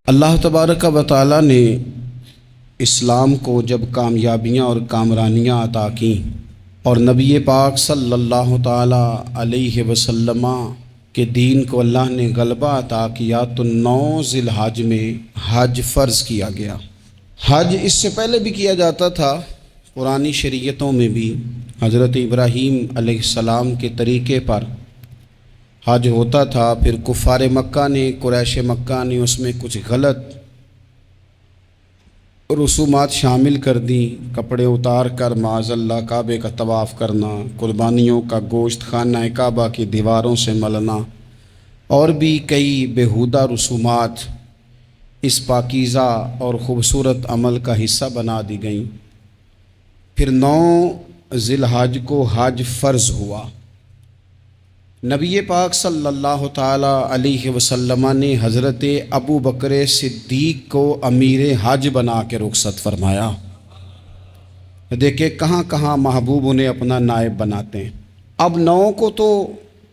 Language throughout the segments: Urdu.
اللہ تبارک و تعالیٰ نے اسلام کو جب کامیابیاں اور کامرانیاں عطا کیں اور نبی پاک صلی اللہ تعالیٰ علیہ وسلم کے دین کو اللہ نے غلبہ عطا کیا تو 9 ذی الحج میں حج فرض کیا گیا۔ حج اس سے پہلے بھی کیا جاتا تھا، پرانی شریعتوں میں بھی حضرت ابراہیم علیہ السلام کے طریقے پر حج ہوتا تھا، پھر کفار مکہ نے، قریش مکہ نے اس میں کچھ غلط رسومات شامل کر دیں، کپڑے اتار کر معاذ اللہ کعبے کا طواف کرنا، قربانیوں کا گوشت خانہ کعبہ کی دیواروں سے ملنا، اور بھی کئی بیہودہ رسومات اس پاکیزہ اور خوبصورت عمل کا حصہ بنا دی گئیں۔ پھر 9 ذی الحج کو حج فرض ہوا۔ نبی پاک صلی اللہ تعالیٰ علیہ وسلم نے حضرت ابو بکر صدیق کو امیر حج بنا کے رخصت فرمایا۔ دیکھیں کہاں کہاں محبوب انہیں اپنا نائب بناتے ہیں۔ اب 9 کو تو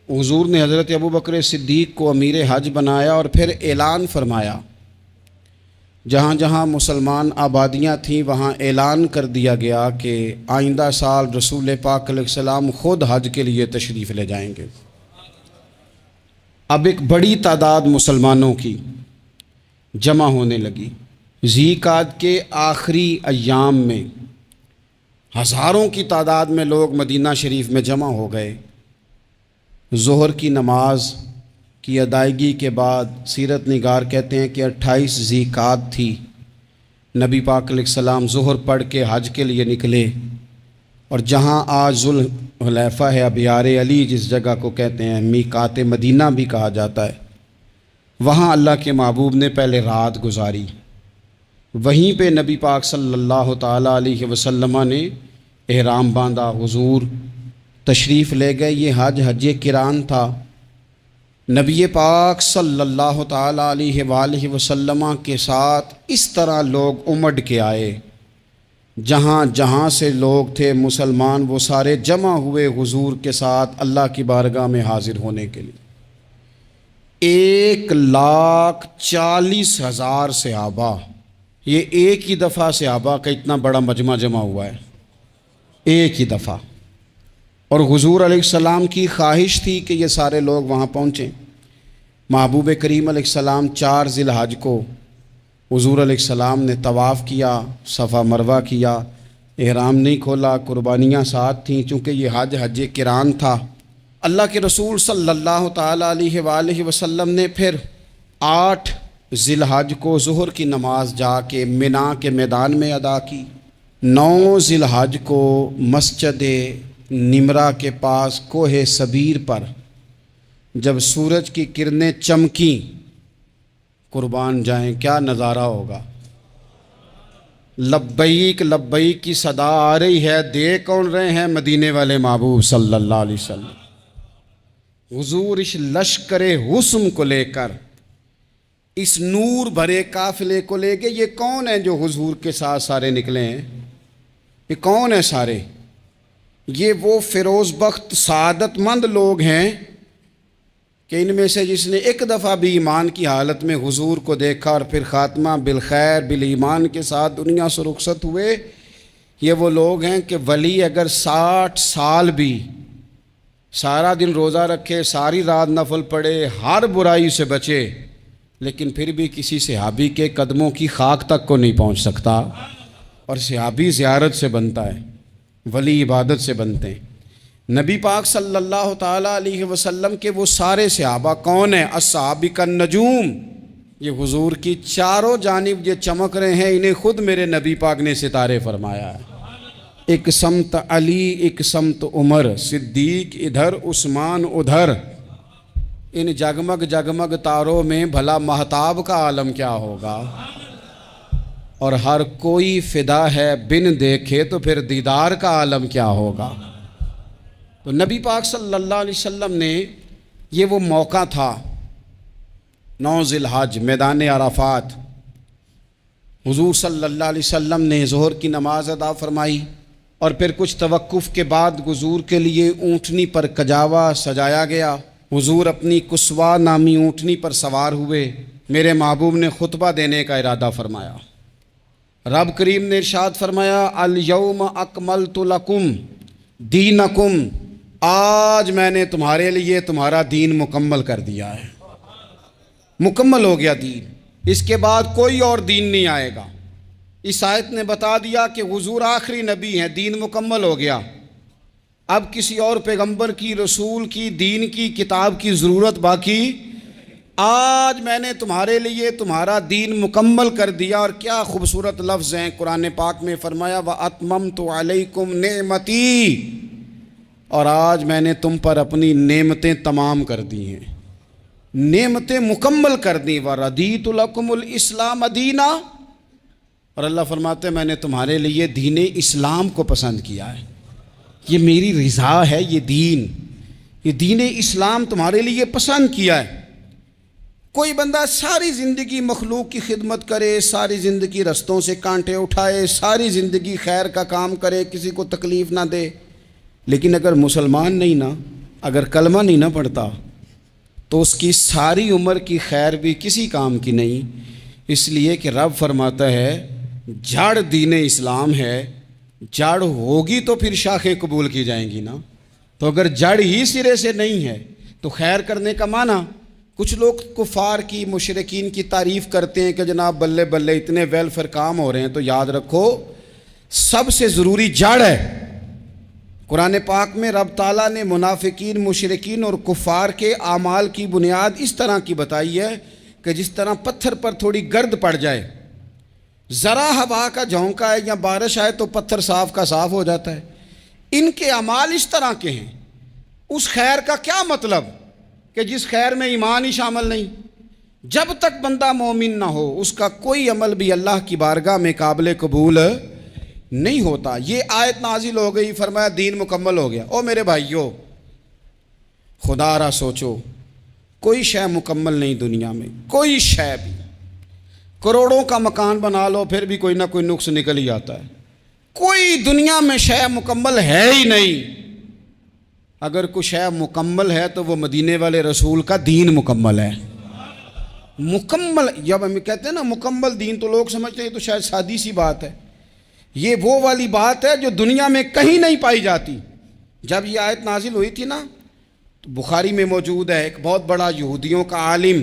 حضور نے حضرت ابو بکر صدیق کو امیر حج بنایا اور پھر اعلان فرمایا، جہاں جہاں مسلمان آبادیاں تھیں وہاں اعلان کر دیا گیا کہ آئندہ سال رسول پاک علیہ السلام خود حج کے لیے تشریف لے جائیں گے۔ اب ایک بڑی تعداد مسلمانوں کی جمع ہونے لگی۔ ذی القعدہ کے آخری ایام میں ہزاروں کی تعداد میں لوگ مدینہ شریف میں جمع ہو گئے۔ ظہر کی نماز کی ادائیگی کے بعد سیرت نگار کہتے ہیں کہ 28 ذی القعدہ تھی، نبی پاک علیہ السلام ظہر پڑھ کے حج کے لیے نکلے، اور جہاں آج ذوالحلیفہ ہے، ابیار علی جس جگہ کو کہتے ہیں، میقات مدینہ بھی کہا جاتا ہے، وہاں اللہ کے محبوب نے پہلے رات گزاری۔ وہیں پہ نبی پاک صلی اللہ تعالیٰ علیہ وسلم نے احرام باندھا، حضور تشریف لے گئے۔ یہ حج قران تھا۔ نبی پاک صلی اللہ تعالیٰ علیہ وآلہ وسلم کے ساتھ اس طرح لوگ امڑ کے آئے، جہاں جہاں سے لوگ تھے مسلمان وہ سارے جمع ہوئے حضور کے ساتھ اللہ کی بارگاہ میں حاضر ہونے کے لیے۔ 1,40,000 صحابہ، یہ ایک ہی دفعہ صحابہ کا اتنا بڑا مجمع جمع ہوا ہے، ایک ہی دفعہ۔ اور حضور علیہ السلام کی خواہش تھی کہ یہ سارے لوگ وہاں پہنچیں۔ محبوب کریم علیہ السلام 4 ذی الحج کو حضور علیہ السلام نے طواف کیا، صفا مروہ کیا، احرام نہیں کھولا، قربانیاں ساتھ تھیں، چونکہ یہ حج قران تھا۔ اللہ کے رسول صلی اللہ تعالیٰ علیہ وآلہ وسلم نے پھر 8 ذی الحج کو ظہر کی نماز جا کے منا کے میدان میں ادا کی۔ 9 ذی الحج کو مسجد نمرہ کے پاس کوہ صبیر پر جب سورج کی کرنیں چمکیں، قربان جائیں کیا نظارہ ہوگا۔ لبیک لبیک کی صدا آ رہی ہے، دے کون رہے ہیں؟ مدینے والے محبوب صلی اللہ علیہ وسلم۔ حضور اس لشکر حسن کو لے کر، اس نور بھرے قافلے کو لے کے، یہ کون ہیں جو حضور کے ساتھ سارے نکلے ہیں؟ یہ کون ہیں سارے؟ یہ وہ فیروز بخت سعادت مند لوگ ہیں کہ ان میں سے جس نے ایک دفعہ بھی ایمان کی حالت میں حضور کو دیکھا اور پھر خاتمہ بالخیر بالایمان کے ساتھ دنیا سے رخصت ہوئے، یہ وہ لوگ ہیں کہ ولی اگر 60 سال بھی سارا دن روزہ رکھے، ساری رات نفل پڑھے، ہر برائی سے بچے، لیکن پھر بھی کسی صحابی کے قدموں کی خاک تک کو نہیں پہنچ سکتا۔ اور صحابی زیارت سے بنتا ہے، ولی عبادت سے بنتے ہیں۔ نبی پاک صلی اللہ تعالیٰ علیہ وسلم کے وہ سارے صحابہ کون ہیں؟ الصحابہ النجوم، یہ حضور کی چاروں جانب یہ چمک رہے ہیں، انہیں خود میرے نبی پاک نے ستارے فرمایا ہے۔ ایک سمت علی، ایک سمت عمر، صدیق ادھر، عثمان ادھر۔ ان جگمگ جگمگ تاروں میں بھلا مہتاب کا عالم کیا ہوگا؟ اور ہر کوئی فدا ہے بن دیکھے تو پھر دیدار کا عالم کیا ہوگا؟ تو نبی پاک صلی اللہ علیہ وسلم نے یہ وہ موقع تھا، 9 ذی الحج میدان عرفات، حضور صلی اللہ علیہ وسلم نے ظہر کی نماز ادا فرمائی، اور پھر کچھ توقف کے بعد حضور کے لیے اونٹنی پر کجاوا سجایا گیا۔ حضور اپنی کسوا نامی اونٹنی پر سوار ہوئے، میرے محبوب نے خطبہ دینے کا ارادہ فرمایا۔ رب کریم نے ارشاد فرمایا الیوم اکملت لکم دینکم، آج میں نے تمہارے لیے تمہارا دین مکمل کر دیا ہے، مکمل ہو گیا دین، اس کے بعد کوئی اور دین نہیں آئے گا۔ اس آیت نے بتا دیا کہ حضور آخری نبی ہیں، دین مکمل ہو گیا، اب کسی اور پیغمبر کی، رسول کی، دین کی، کتاب کی ضرورت باقی۔ آج میں نے تمہارے لیے تمہارا دین مکمل کر دیا۔ اور کیا خوبصورت لفظ ہیں، قرآن پاک میں فرمایا وَأَتْمَمْتُ عَلَيْكُمْ نِعْمَتِي، اور آج میں نے تم پر اپنی نعمتیں تمام کر دی ہیں، نعمتیں مکمل کر دی۔ وَرَضِيتُ لَكُمُ الْإِسْلَامَ دِينًا، اور اللہ فرماتے ہیں میں نے تمہارے لیے دین اسلام کو پسند کیا ہے، یہ میری رضا ہے، یہ دین اسلام تمہارے لیے پسند کیا ہے۔ کوئی بندہ ساری زندگی مخلوق کی خدمت کرے، ساری زندگی رستوں سے کانٹے اٹھائے، ساری زندگی خیر کا کام کرے، کسی کو تکلیف نہ دے، لیکن اگر مسلمان نہیں نا، اگر کلمہ نہیں نہ پڑھتا تو اس کی ساری عمر کی خیر بھی کسی کام کی نہیں۔ اس لیے کہ رب فرماتا ہے جڑ دین اسلام ہے، جڑ ہوگی تو پھر شاخیں قبول کی جائیں گی نا، تو اگر جڑ ہی سرے سے نہیں ہے تو خیر کرنے کا معنی۔ کچھ لوگ کفار کی، مشرکین کی تعریف کرتے ہیں کہ جناب بلے بلے اتنے ویلفیئر کام ہو رہے ہیں، تو یاد رکھو سب سے ضروری جڑ ہے۔ قرآن پاک میں رب تعالیٰ نے منافقین، مشرکین اور کفار کے اعمال کی بنیاد اس طرح کی بتائی ہے کہ جس طرح پتھر پر تھوڑی گرد پڑ جائے، ذرا ہوا کا جھونکا ہے یا بارش آئے تو پتھر صاف کا صاف ہو جاتا ہے۔ ان کے اعمال اس طرح کے ہیں۔ اس خیر کا کیا مطلب کہ جس خیر میں ایمان ہی شامل نہیں؟ جب تک بندہ مومن نہ ہو اس کا کوئی عمل بھی اللہ کی بارگاہ میں قابل قبول نہیں ہوتا۔ یہ آیت نازل ہو گئی، فرمایا دین مکمل ہو گیا۔ او میرے بھائیو، خدا را سوچو، کوئی شے مکمل نہیں دنیا میں، کوئی شے بھی۔ کروڑوں کا مکان بنا لو پھر بھی کوئی نہ کوئی نقص نکل ہی آتا ہے۔ کوئی دنیا میں شے مکمل ہے ہی نہیں۔ اگر کوئی شے مکمل ہے تو وہ مدینے والے رسول کا دین مکمل ہے۔ مکمل، جب ہم کہتے ہیں نا مکمل دین، تو لوگ سمجھتے ہیں تو شاید سادی سی بات ہے۔ یہ وہ والی بات ہے جو دنیا میں کہیں نہیں پائی جاتی۔ جب یہ آیت نازل ہوئی تھی نا تو بخاری میں موجود ہے، ایک بہت بڑا یہودیوں کا عالم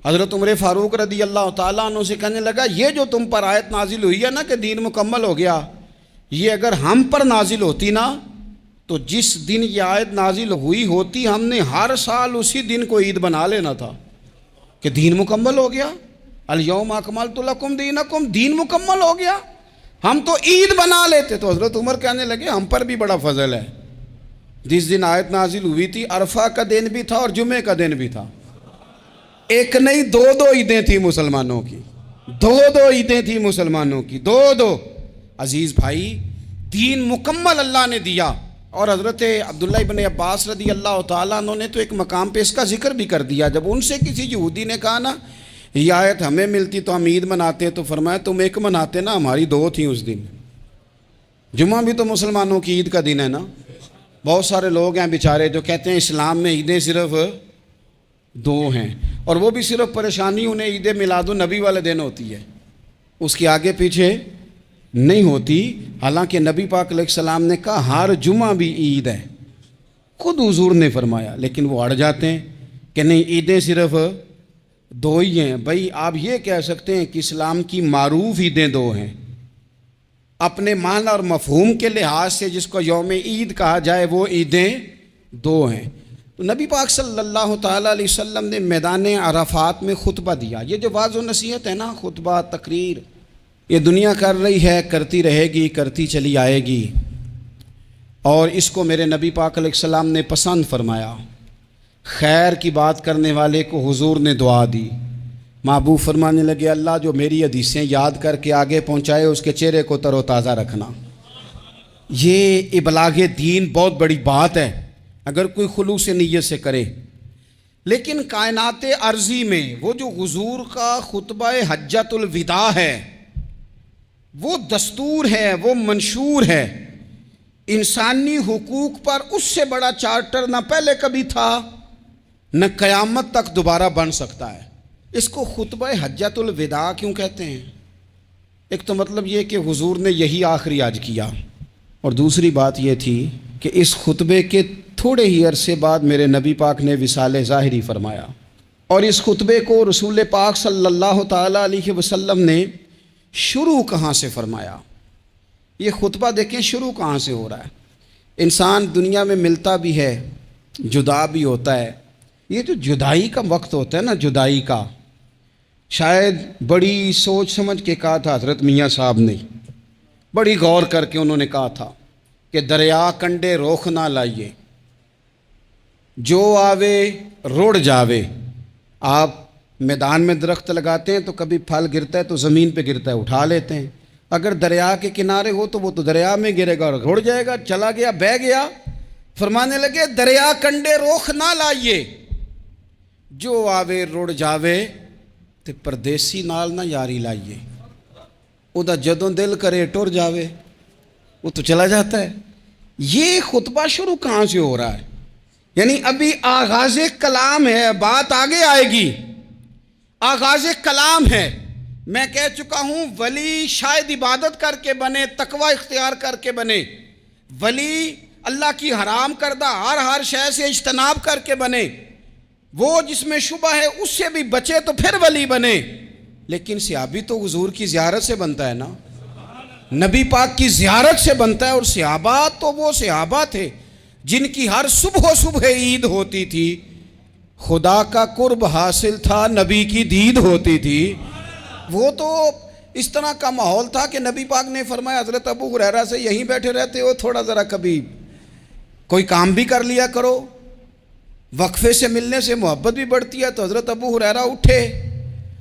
حضرت عمر فاروق رضی اللہ تعالیٰ عنہ سے کہنے لگا یہ جو تم پر آیت نازل ہوئی ہے نا کہ دین مکمل ہو گیا، یہ اگر ہم پر نازل ہوتی نا تو جس دن یہ آیت نازل ہوئی ہوتی ہم نے ہر سال اسی دن کو عید بنا لینا تھا کہ دین مکمل ہو گیا۔ الیوم اکملت لکم دینکم، دین مکمل ہو گیا، ہم تو عید بنا لیتے۔ تو حضرت عمر کہنے لگے ہم پر بھی بڑا فضل ہے، جس دن آیت نازل ہوئی تھی عرفہ کا دن بھی تھا اور جمعے کا دن بھی تھا، ایک نہیں دو عیدیں تھیں مسلمانوں کی، دو عیدیں تھیں مسلمانوں کی، دو۔ عزیز بھائی، دین مکمل اللہ نے دیا۔ اور حضرت عبداللہ ابن عباس رضی اللہ تعالیٰ عنہ نے تو ایک مقام پہ اس کا ذکر بھی کر دیا، جب ان سے کسی یہودی نے کہا نا یہ آیت ہمیں ملتی تو ہم عید مناتے، تو فرمایا تم ایک مناتے نا، ہماری دو تھیں اس دن۔ جمعہ بھی تو مسلمانوں کی عید کا دن ہے نا۔ بہت سارے لوگ ہیں بیچارے جو کہتے ہیں اسلام میں عیدیں صرف دو ہیں، اور وہ بھی صرف پریشانی انہیں عید میلاد النبی والے دن ہوتی ہے، اس کے آگے پیچھے نہیں ہوتی۔ حالانکہ نبی پاک علیہ السلام نے کہا ہر جمعہ بھی عید ہے، خود حضور نے فرمایا، لیکن وہ اڑ جاتے ہیں کہ نہیں عیدیں صرف دو ہی ہیں۔ بھائی آپ یہ کہہ سکتے ہیں کہ اسلام کی معروف عیدیں دو ہیں، اپنے معنی اور مفہوم کے لحاظ سے جس کو یوم عید کہا جائے وہ عیدیں دو ہیں۔ تو نبی پاک صلی اللہ تعالیٰ علیہ وسلم نے میدان عرفات میں خطبہ دیا۔ یہ جو واعظ و نصیحت ہے نا، خطبہ، تقریر، یہ دنیا کر رہی ہے، کرتی رہے گی، کرتی چلی آئے گی، اور اس کو میرے نبی پاک علیہ السلام نے پسند فرمایا۔ خیر کی بات کرنے والے کو حضور نے دعا دی۔ محبوب فرمانے لگے اللہ جو میری حدیثیں یاد کر کے آگے پہنچائے اس کے چہرے کو تر و تازہ رکھنا۔ یہ ابلاغ دین بہت بڑی بات ہے اگر کوئی خلوص نیت سے کرے۔ لیکن کائنات ارضی میں وہ جو حضور کا خطبہ حجۃ الوداع ہے، وہ دستور ہے، وہ منشور ہے۔ انسانی حقوق پر اس سے بڑا چارٹر نہ پہلے کبھی تھا نہ قیامت تک دوبارہ بن سکتا ہے۔ اس کو خطبہ حجۃ الوداع کیوں کہتے ہیں؟ ایک تو مطلب یہ کہ حضور نے یہی آخری آج کیا، اور دوسری بات یہ تھی کہ اس خطبے کے تھوڑے ہی عرصے بعد میرے نبی پاک نے وصال ظاہری فرمایا، اور اس خطبے کو رسول پاک صلی اللہ تعالیٰ علیہ وسلم نے شروع کہاں سے فرمایا؟ یہ خطبہ دیکھیں شروع کہاں سے ہو رہا ہے۔ انسان دنیا میں ملتا بھی ہے، جدا بھی ہوتا ہے، یہ جو جدائی کا وقت ہوتا ہے نا، جدائی کا، شاید بڑی سوچ سمجھ کے کہا تھا حضرت میاں صاحب نے، بڑی غور کر کے انہوں نے کہا تھا کہ دریا کنڈے روخ نہ لائیے، جو آوے رڑ جاوے۔ آپ میدان میں درخت لگاتے ہیں تو کبھی پھل گرتا ہے تو زمین پہ گرتا ہے، اٹھا لیتے ہیں، اگر دریا کے کنارے ہو تو وہ تو دریا میں گرے گا اور رڑ جائے گا، چلا گیا، بہہ گیا۔ فرمانے لگے دریا کنڈے روخ نہ لائیے، جو آوے رڑ جاوے، تے پردیسی نال نہ یاری لائیے، او دا جدوں دل کرے ٹر جاوے، وہ تو چلا جاتا ہے۔ یہ خطبہ شروع کہاں سے ہو رہا ہے؟ یعنی ابھی آغاز کلام ہے، بات آگے آئے گی، آغاز کلام ہے۔ میں کہہ چکا ہوں ولی شاید عبادت کر کے بنے، تقوی اختیار کر کے بنے، ولی اللہ کی حرام کردہ ہر شے سے اجتناب کر کے بنے، وہ جس میں شبہ ہے اس سے بھی بچے تو پھر ولی بنے۔ لیکن صحابی تو حضور کی زیارت سے بنتا ہے نا، نبی پاک کی زیارت سے بنتا ہے، اور صحابہ تو وہ صحابہ تھے جن کی ہر صبح عید ہوتی تھی، خدا کا قرب حاصل تھا، نبی کی دید ہوتی تھی۔ وہ تو اس طرح کا ماحول تھا کہ نبی پاک نے فرمایا حضرت ابو ہریرہ سے یہیں بیٹھے رہتے ہو، تھوڑا ذرا کبھی کوئی کام بھی کر لیا کرو، وقفے سے ملنے سے محبت بھی بڑھتی ہے۔ تو حضرت ابو ہریرہ اٹھے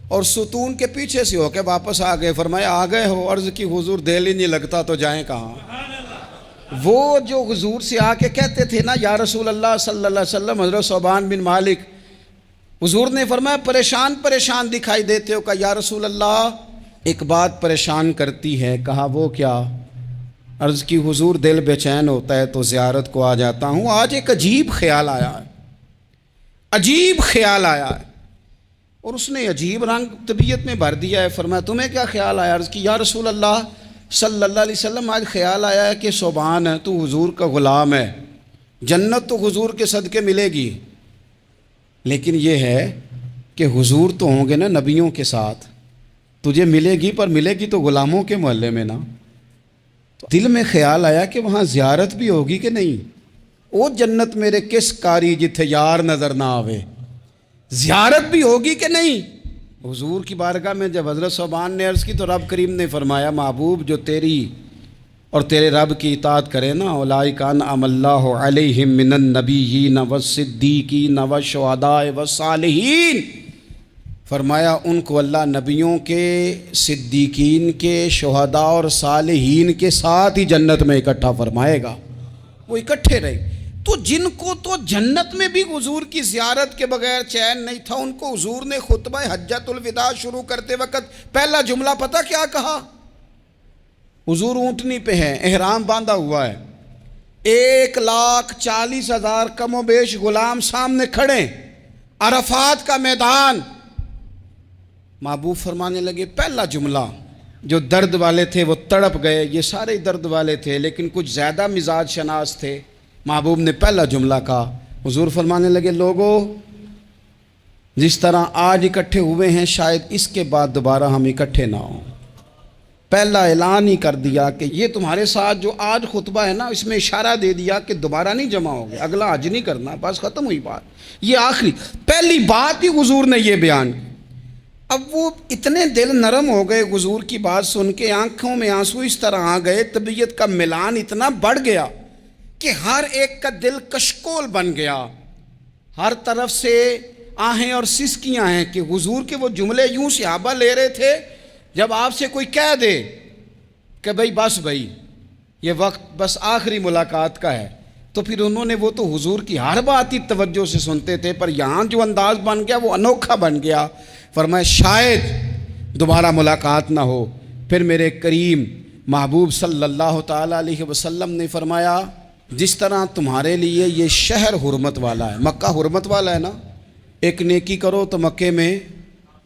اور ستون کے پیچھے سے ہو کے واپس آ گئے، فرمایا آ گئے ہو؟ عرض کی حضور دل ہی نہیں لگتا تو جائیں کہاں؟ وہ جو حضور سے آ کے کہتے تھے نا یا رسول اللہ صلی اللہ علیہ وسلم، حضرت صوبان بن مالک، حضور نے فرمایا پریشان دکھائی دیتے ہو، کہا یا رسول اللہ ایک بات پریشان کرتی ہے۔ کہا وہ کیا؟ عرض کی حضور دل بے چین ہوتا ہے تو زیارت کو آ جاتا ہوں، آج ایک عجیب خیال آیا ہے، عجیب خیال آیا ہے، اور اس نے عجیب رنگ طبیعت میں بھر دیا ہے۔ فرمایا تمہیں کیا خیال آیا؟ عرض کی یا رسول اللہ صلی اللہ علیہ وسلم آج خیال آیا ہے کہ صوبان ہے، تو حضور کا غلام ہے، جنت تو حضور کے صدقے ملے گی، لیکن یہ ہے کہ حضور تو ہوں گے نا نبیوں کے ساتھ، تجھے ملے گی پر ملے گی تو غلاموں کے محلے میں نا۔ تو دل میں خیال آیا کہ وہاں زیارت بھی ہوگی کہ نہیں؟ او جنت میرے کس کاری جتھے یار نظر نہ آوے، زیارت بھی ہوگی کہ نہیں؟ حضور کی بارگاہ میں جب حضرت صوبان نے عرض کی تو رب کریم نے فرمایا محبوب جو تیری اور تیرے رب کی اطاعت کرے نا، اولئک انعم اللہ علیہم من النبیین والصدیقین والشہداء والصالحین، فرمایا ان کو اللہ نبیوں کے، صدیقین کے، شہداء اور صالحین کے ساتھ ہی جنت میں اکٹھا فرمائے گا، وہ اکٹھے رہے۔ تو جن کو تو جنت میں بھی حضور کی زیارت کے بغیر چین نہیں تھا، ان کو حضور نے خطبہ حجۃ الوداع شروع کرتے وقت پہلا جملہ پتہ کیا کہا؟ حضور اونٹنی پہ ہیں، احرام باندھا ہوا ہے، 1,40,000 کم و بیش غلام سامنے کھڑے، عرفات کا میدان۔ محبوب فرمانے لگے پہلا جملہ، جو درد والے تھے وہ تڑپ گئے، یہ سارے درد والے تھے لیکن کچھ زیادہ مزاج شناس تھے۔ محبوب نے پہلا جملہ کہا، حضور فرمانے لگے لوگو جس طرح آج اکٹھے ہوئے ہیں شاید اس کے بعد دوبارہ ہم اکٹھے نہ ہوں۔ پہلا اعلان ہی کر دیا کہ یہ تمہارے ساتھ جو آج خطبہ ہے نا، اس میں اشارہ دے دیا کہ دوبارہ نہیں جمع ہوگے، اگلا حج نہیں کرنا، بس ختم ہوئی بات، یہ آخری پہلی بات ہی حضور نے یہ بیان کی۔ اب وہ اتنے دل نرم ہو گئے حضور کی بات سن کے، آنکھوں میں آنسو اس طرح آ گئے، طبیعت کا ملان اتنا بڑھ گیا کہ ہر ایک کا دل کشکول بن گیا، ہر طرف سے آہیں اور سسکیاں ہیں کہ حضور کے وہ جملے یوں صحابہ لے رہے تھے جب آپ سے کوئی کہہ دے کہ بھائی یہ وقت بس آخری ملاقات کا ہے، تو پھر انہوں نے وہ تو حضور کی ہر بات ہی توجہ سے سنتے تھے، پر یہاں جو انداز بن گیا وہ انوکھا بن گیا۔ فرمایا شاید دوبارہ ملاقات نہ ہو۔ پھر میرے کریم محبوب صلی اللہ تعالیٰ علیہ وسلم نے فرمایا جس طرح تمہارے لیے یہ شہر حرمت والا ہے، مکہ حرمت والا ہے نا، ایک نیکی کرو تو مکے میں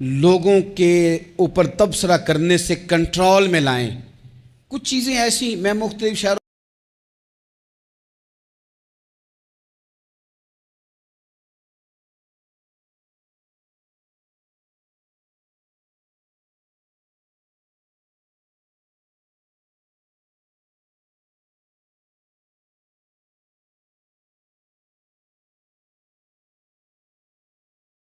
لوگوں کے اوپر تبصرہ کرنے سے کنٹرول میں لائیں. کچھ چیزیں ایسی میں مختلف شہروں